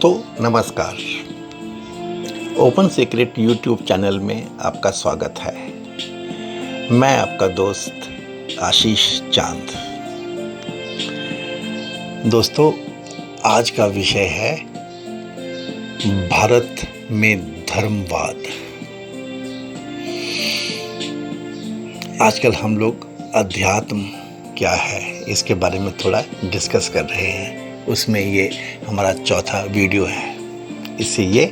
तो नमस्कार। Open secret YouTube channel में आपका स्वागत है। मैं आपका दोस्त आशीष चांद। दोस्तों, आज का विषय है भारत में धर्मवाद। आजकल हम लोग अध्यात्म क्या है इसके बारे में थोड़ा डिस्कस कर रहे हैं। उसमें ये हमारा चौथा वीडियो है। इससे ये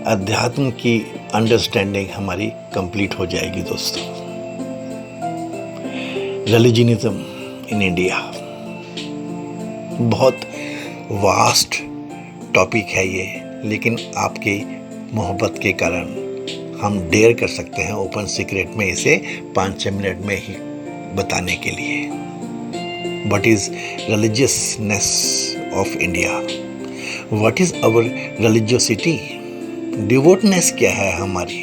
अध्यात्म की अंडरस्टैंडिंग हमारी कंप्लीट हो जाएगी। दोस्तों, रिलीजनिज्म इन इंडिया बहुत वास्ट टॉपिक है ये, लेकिन आपकी मोहब्बत के कारण हम डेयर कर सकते हैं ओपन सीक्रेट में इसे 5-6 मिनट में ही बताने के लिए। What is religiousness of India? What is our religiosity? Devoutness क्या है हमारी?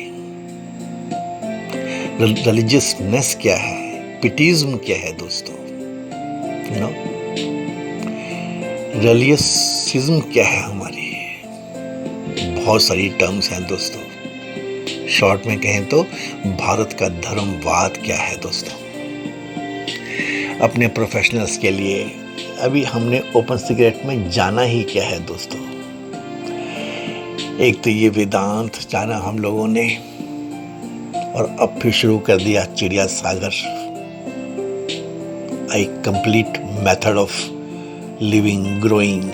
रिलीजियसनेस क्या है? पिटिज्म क्या है दोस्तों? रिलीजियसिज्म क्या है हमारी? बहुत सारी टर्म्स हैं दोस्तों। शॉर्ट में कहें तो भारत का धर्मवाद क्या है दोस्तों? अपने प्रोफेशनल्स के लिए अभी हमने ओपन सीक्रेट में जाना ही क्या है दोस्तों? एक तो ये वेदांत जाना हम लोगों ने, और अब फिर शुरू कर दिया चिड़िया सागर, एक complete method of living, growing,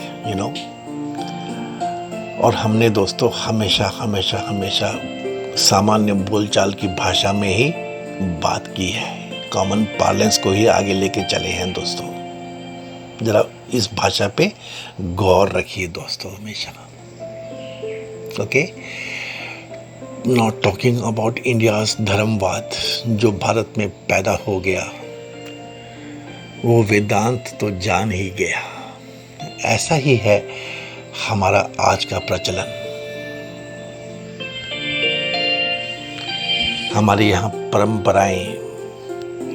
और हमने दोस्तों हमेशा हमेशा हमेशा सामान्य बोलचाल की भाषा में ही बात की है। कॉमन पार्लेंस को ही आगे लेके चले हैं दोस्तों। जरा इस भाषा पे गौर रखिए दोस्तों हमेशा। Okay, not talking about India's धर्मवाद जो भारत में पैदा हो गया, वो वेदांत तो जान ही गया। ऐसा ही है हमारा आज का प्रचलन। हमारे यहाँ परंपराएं,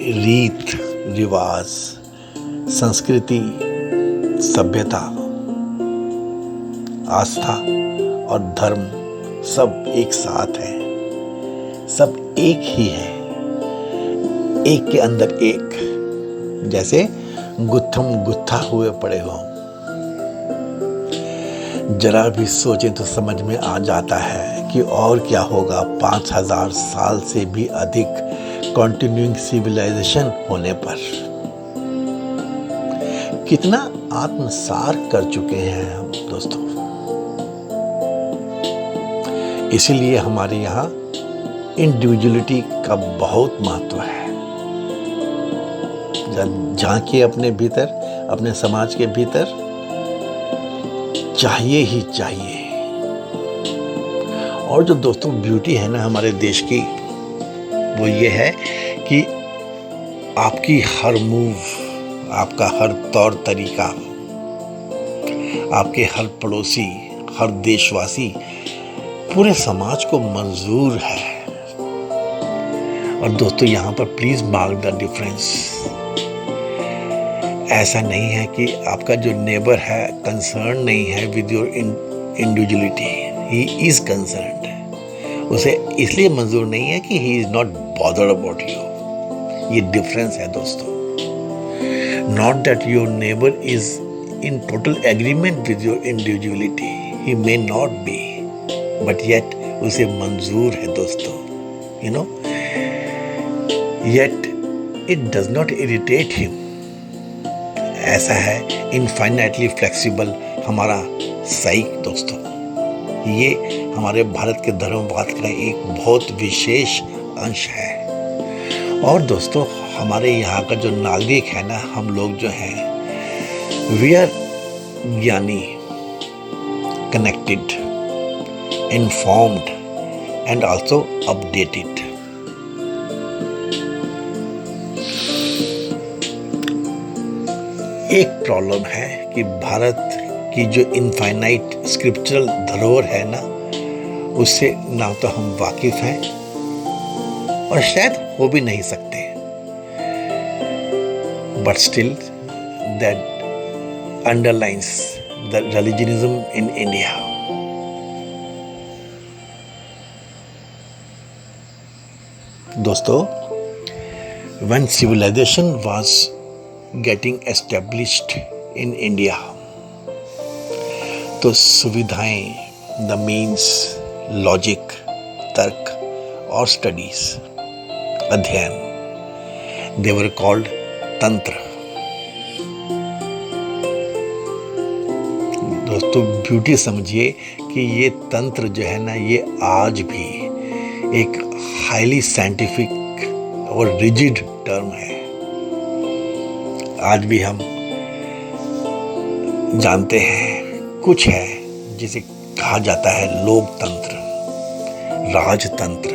रीत रिवाज, संस्कृति, सभ्यता, आस्था और धर्म सब एक साथ है, सब एक ही है, एक के अंदर एक, जैसे गुत्थम गुत्था हुए पड़े हों। जरा भी सोचें तो समझ में आ जाता है कि और क्या होगा 5000 साल से भी अधिक कॉन्टिन्यूइंग सिविलाइजेशन होने पर। कितना आत्मसार कर चुके हैं हम दोस्तों। इसीलिए हमारे यहाँ इंडिविजुअलिटी का बहुत महत्व है। झांकिए अपने भीतर, अपने समाज के भीतर, चाहिए ही चाहिए। और जो दोस्तों ब्यूटी है ना हमारे देश की, वो ये है कि आपकी हर मूव, आपका हर तौर तरीका, आपके हर पड़ोसी, हर देशवासी, पूरे समाज को मंजूर है। और दोस्तों यहाँ पर प्लीज मार्क द डिफरेंस। ऐसा नहीं है कि आपका जो नेबर है कंसर्न नहीं है with your individuality, he is concerned. उसे इसलिए मंजूर नहीं है कि he is not bothered about you. ये डिफरेंस है दोस्तों। Not that your neighbour is in total agreement with your individuality, he may not be, but yet उसे मंजूर है दोस्तों। Yet it does not irritate him. ऐसा है इनफाइनाइटली फ्लेक्सिबल हमारा साइक दोस्तों। ये हमारे भारत के धर्मवाद का एक बहुत विशेष अंश है। और दोस्तों, हमारे यहाँ का जो नागरिक है ना, हम लोग जो हैं, वी आर ज्ञानी, connected, informed and also updated. एक प्रॉब्लम है कि भारत की जो इनफाइनाइट स्क्रिप्चरल धरोहर है ना, उससे ना तो हम वाकिफ हैं और शायद हो भी नहीं सकते। But still that underlines the religionism in India. दोस्तों, when civilization was getting established in India, तो सुविधाएं, द मीन्स, लॉजिक, तर्क और स्टडीज, अध्ययन, दे वर कॉल्ड तंत्र। दोस्तों, ब्यूटी समझिए कि ये तंत्र जो है ना, ये आज भी एक हाईली साइंटिफिक और रिजिड टर्म है। आज भी हम जानते हैं कुछ है जिसे कहा जाता है लोकतंत्र, राजतंत्र,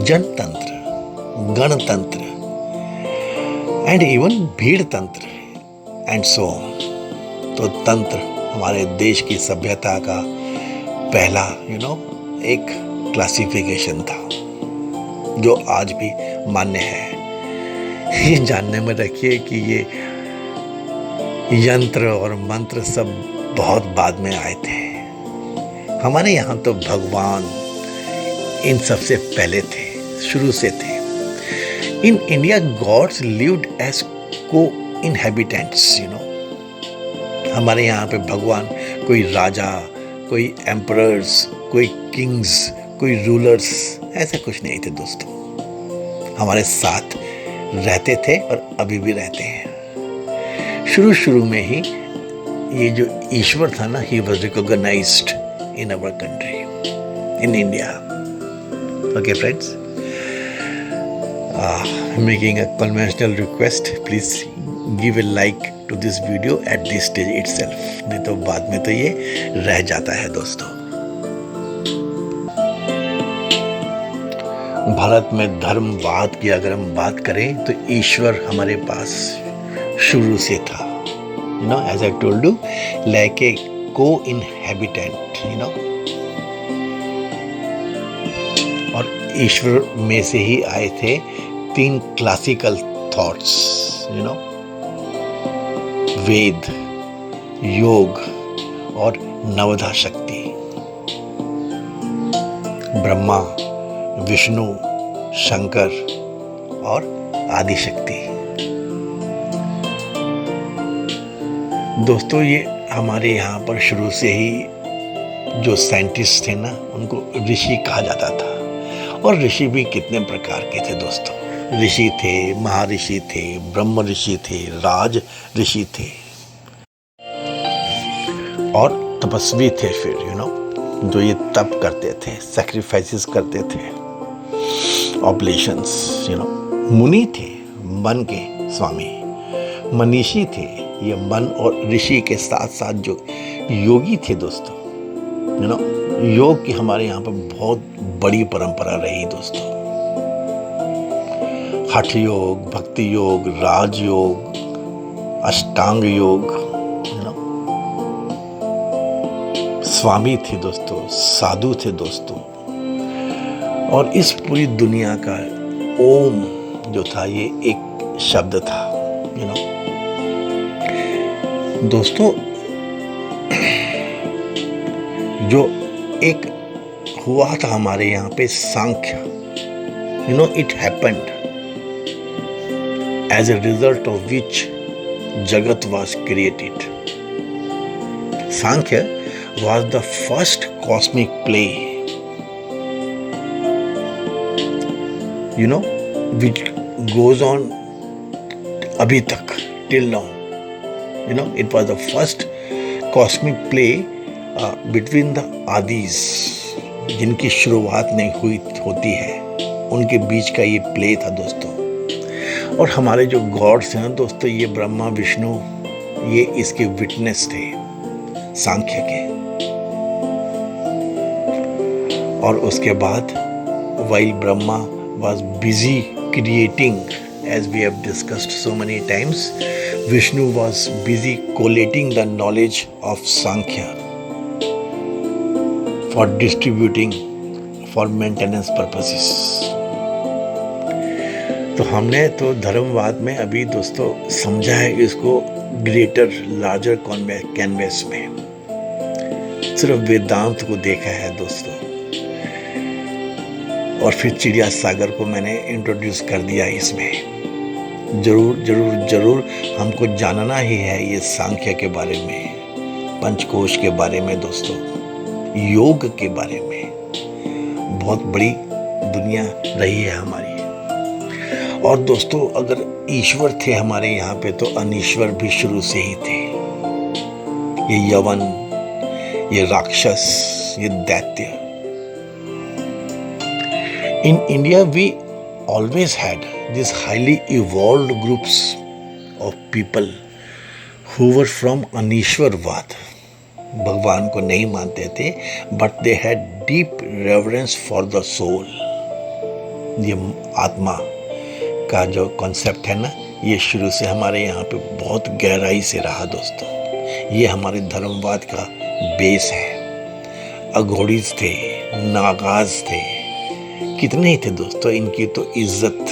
जनतंत्र, गणतंत्र एंड इवन भीड़ तंत्र एंड सो ऑन। तो तंत्र हमारे देश की सभ्यता का पहला एक क्लासिफिकेशन था जो आज भी मान्य है। ये जानने में रखिए कि ये यंत्र और मंत्र सब बहुत बाद में आए थे। हमारे यहाँ तो भगवान इन सबसे पहले थे, शुरू से थे। In India gods lived as co inhabitants, हमारे यहाँ पे भगवान कोई राजा, कोई एम्परर्स, कोई किंग्स, कोई रूलर्स, ऐसा कुछ नहीं थे दोस्तों। हमारे साथ रहते थे और अभी भी रहते हैं। शुरू में ही ये जो ईश्वर था ना, he was recognised in our country, in India. Okay friends, making a conventional request, please give a like to this video at this stage itself, नहीं तो बाद में तो ये रह जाता है दोस्तों। भारत में धर्मवाद की अगर हम बात करें तो ईश्वर हमारे पास शुरू से था, as I told you, like a co inhabitant, और ईश्वर में से ही आए थे 3 क्लासिकल थॉट्स, वेद, योग और नवधा शक्ति। ब्रह्मा, विष्णु, शंकर और आदि शक्ति। दोस्तों, ये हमारे यहाँ पर शुरू से ही जो साइंटिस्ट थे ना, उनको ऋषि कहा जाता था। और ऋषि भी कितने प्रकार के थे दोस्तों। ऋषि थे, महर्षि थे, ब्रह्म ऋषि थे, राज ऋषि थे और तपस्वी थे। फिर जो ये तप करते थे, सैक्रिफाइसेस करते थे, ऑब्लेशंस, मुनि थे, मन के स्वामी। मनीषी थे, ये मन और ऋषि के साथ साथ जो योगी थे दोस्तों। योग की हमारे यहाँ पर बहुत बड़ी परंपरा रही दोस्तों। हठ योग, भक्ति योग, राजयोग, अष्टांग योग, स्वामी थे दोस्तों, साधु थे दोस्तों। और इस पूरी दुनिया का ओम जो था, ये एक शब्द था, दोस्तों। जो एक हुआ था हमारे यहाँ पे Samkhya, it happened as a result of which Jagat was created. Sankhya was the first cosmic play, which goes on abhi tak, till now. It was the first cosmic play between the Adis, जिनकी शुरुआत नहीं होती है, उनके बीच का ये play था दोस्तों। और हमारे जो गॉड्स हैं दोस्तों, ये ब्रह्मा, विष्णु, ये इसके विटनेस थे सांख्य के। और उसके बाद while Brahma was busy creating, as we have discussed so many times, Vishnu was busy collating the knowledge of Sankhya for distributing for maintenance purposes. तो हमने तो धर्मवाद में अभी दोस्तों समझा है इसको ग्रेटर लार्जर कैनवस में, सिर्फ वेदांत को देखा है दोस्तों। और फिर चिड़िया सागर को मैंने इंट्रोड्यूस कर दिया इसमें। जरूर जरूर जरूर हमको जानना ही है ये सांख्य के बारे में, पंचकोश के बारे में दोस्तों, योग के बारे में। बहुत बड़ी दुनिया रही है हमारी। और दोस्तों अगर ईश्वर थे हमारे यहाँ पे तो अनीश्वर भी शुरू से ही थे। ये यवन, ये राक्षस, ये दैत्य। In India we always had these highly evolved groups of people who were from अनीश्वरवाद, भगवान को नहीं मानते थे, but they had deep reverence for the soul। ये आत्मा का जो कॉन्सेप्ट है ना, ये शुरू से हमारे यहाँ पे बहुत गहराई से रहा दोस्तों। ये हमारे धर्मवाद का बेस है। अघोड़ीज थे, नागाज थे, कितने ही थे दोस्तों। इनकी तो इज्जत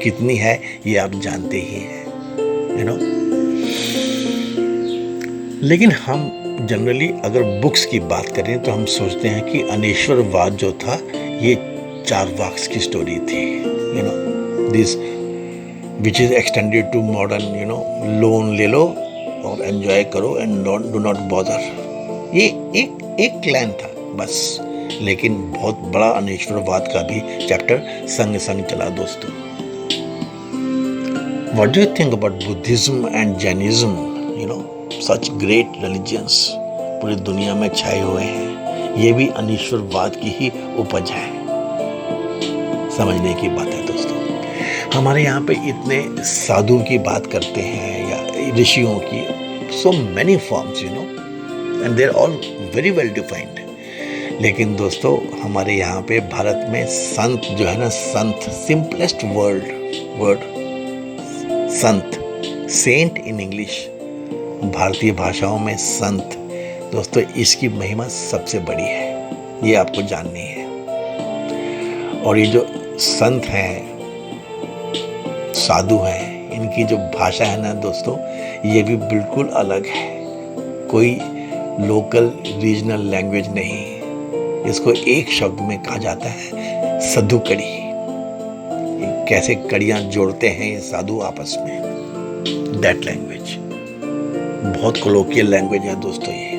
कितनी है ये आप जानते ही हैं, यू नो। लेकिन हम जनरली अगर बुक्स की बात करें तो हम सोचते हैं कि अनीश्वरवाद जो था ये चारवाक्स की स्टोरी थी, you know, this which is extended to modern, you know, loan ले लो और एंजॉय करो एंड डू नॉट बॉदर। ये एक क्लैन था बस, लेकिन बहुत बड़ा अनीश्वरवाद का भी चैप्टर संग संग चला दोस्तों। What do you think about Buddhism and Jainism, you know, such great religions पूरी दुनिया में छाए हुए हैं। ये भी अनीश्वरवाद की ही उपज है। समझने की बात है दोस्तों। हमारे यहाँ पे इतने साधु की बात करते हैं या ऋषियों की, so many forms, you know, and they are all very well defined. लेकिन दोस्तों हमारे यहाँ पे भारत में संत जो है ना, संत, simplest word Sant, Saint in English, भारतीय भाषाओं में संत दोस्तों, इसकी महिमा सबसे बड़ी है, ये आपको जाननी है। और ये जो संत हैं, साधु हैं, इनकी जो भाषा है ना दोस्तों, ये भी बिल्कुल अलग है। कोई लोकल रीजनल लैंग्वेज नहीं। इसको एक शब्द में कहा जाता है साधु कड़ी। कैसे कड़ियां जोड़ते हैं ये साधु आपस में, दैट लैंग्वेज बहुत कोलोकियल लैंग्वेज है दोस्तों ये,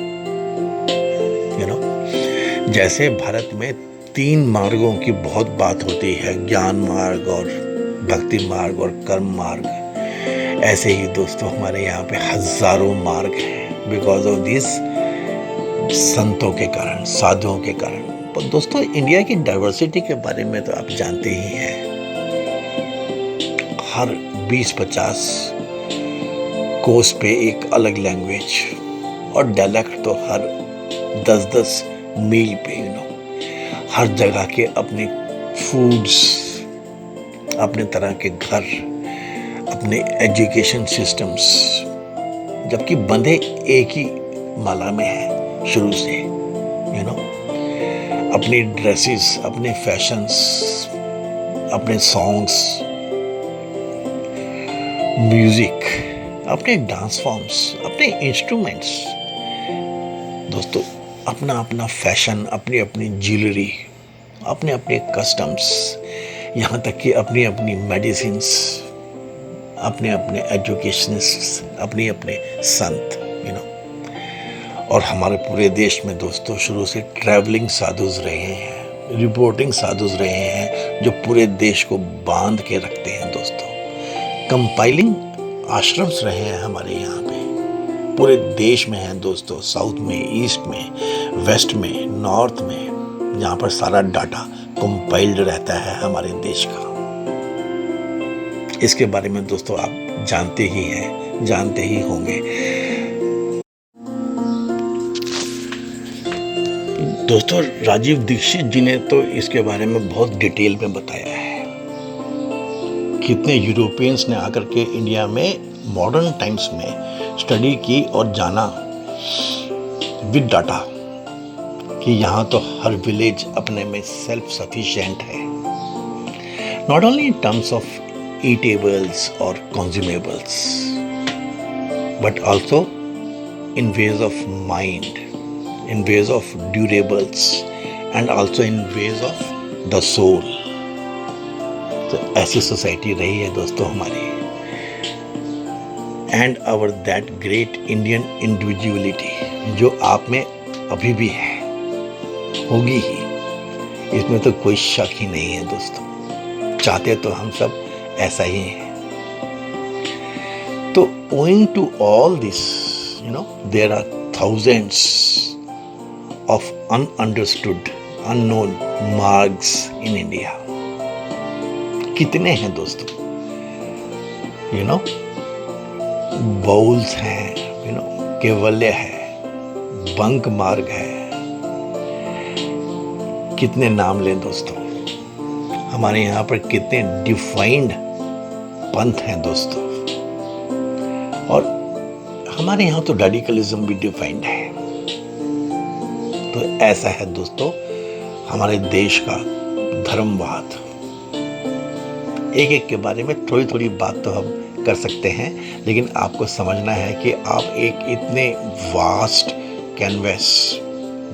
यू नो। जैसे भारत में 3 मार्गों की बहुत बात होती है, ज्ञान मार्ग और भक्ति मार्ग और कर्म मार्ग, ऐसे ही दोस्तों हमारे यहाँ पे हजारों मार्ग हैं बिकॉज ऑफ दिस संतों के कारण, साधुओं के कारण। पर दोस्तों इंडिया की डाइवर्सिटी के बारे में तो आप जानते ही हैं। हर 20-50 कोस पे एक अलग लैंग्वेज, और डायलेक्ट तो हर 10-10 मील पे, यू नो। हर जगह के अपने फूड्स, अपने तरह के घर, अपने एजुकेशन सिस्टम्स, जबकि बंधे एक ही माला में है शुरू से, यू नो। अपनी ड्रेसेस, अपने फैशंस, अपने सॉन्ग्स, म्यूजिक, अपने डांस फॉर्म्स, अपने इंस्ट्रूमेंट्स दोस्तों, अपना अपना फैशन, अपनी अपनी ज्वेलरी, अपने अपने कस्टम्स, यहाँ तक कि अपनी अपनी मेडिसिन्स, अपने अपने एजुकेशनिस्ट, अपने अपने संत, यू नो। और हमारे पूरे देश में दोस्तों शुरू से ट्रैवलिंग साधुज रहे हैं, रिपोर्टिंग साधुज रहे हैं, जो पूरे देश को बांध के रखते हैं दोस्तों। कंपाइलिंग आश्रम्स रहे हैं हमारे यहाँ पे, पूरे देश में हैं दोस्तों, साउथ में, ईस्ट में, वेस्ट में, नॉर्थ में, जहाँ पर सारा डाटा कंपाइल्ड रहता है हमारे देश का। इसके बारे में दोस्तों आप जानते ही हैं, जानते ही होंगे। दोस्तों राजीव दीक्षित जी ने तो इसके बारे में बहुत डिटेल में बताया है। कितने यूरोपियंस ने आकर के इंडिया में मॉडर्न टाइम्स में स्टडी की और जाना विद डाटा कि यहाँ तो हर विलेज अपने में सेल्फ सफिशिएंट है, not only in terms of eatables और consumables but also in ways of mind, in ways of durables and also in ways of the soul. तो ऐसी सोसाइटी रही है दोस्तों हमारी। And our that great Indian individuality जो आप में अभी भी है, होगी ही, इसमें तो कोई शक ही नहीं है दोस्तों। चाहते तो हम सब ऐसा ही हैं। तो owing to all this, there are thousands of ununderstood, unknown margs in India. कितने हैं दोस्तों? बाउल्स हैं, केवल्य है, बंक मार्ग है, कितने नाम लें दोस्तों। हमारे यहाँ पर कितने डिफाइंड पंथ हैं दोस्तों। और हमारे यहाँ तो रेडिकलिज्म भी डिफाइंड है। तो ऐसा है दोस्तों हमारे देश का धर्मवाद। एक एक के बारे में थोड़ी थोड़ी बात तो हम कर सकते हैं, लेकिन आपको समझना है कि आप एक इतने वास्ट कैनवस,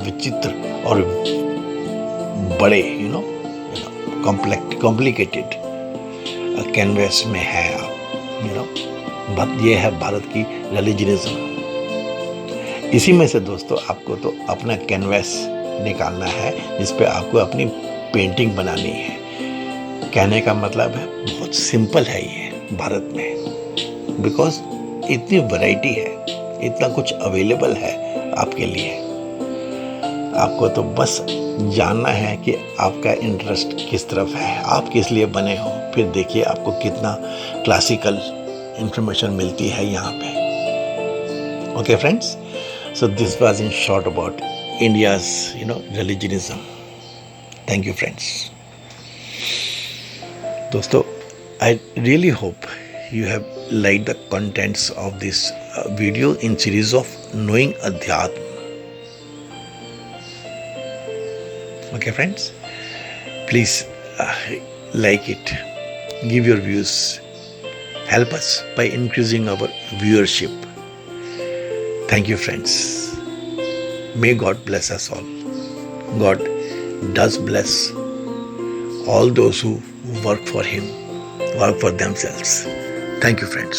विचित्र और बड़े कॉम्प्लिकेटेड कैनवस में है आप। ये है भारत की रिलीजनिज्म। इसी में से दोस्तों आपको तो अपना कैनवस निकालना है, जिस पे आपको अपनी पेंटिंग बनानी है। कहने का मतलब है बहुत सिंपल है ये भारत में, बिकॉज इतनी वैरायटी है, इतना कुछ अवेलेबल है आपके लिए। आपको तो बस जानना है कि आपका इंटरेस्ट किस तरफ है, आप किस लिए बने हो। फिर देखिए आपको कितना क्लासिकल इंफॉर्मेशन मिलती है यहाँ पे। Okay friends, so this was in short about India's religionism. Thank you friends. दोस्तों, I really hope you have liked the contents of this video in series of knowing Adhyatma. Okay friends, please like it, give your views, help us by increasing our viewership. Thank you friends. May God bless us all. God does bless all those who work for Him, work for themselves. Thank you friends.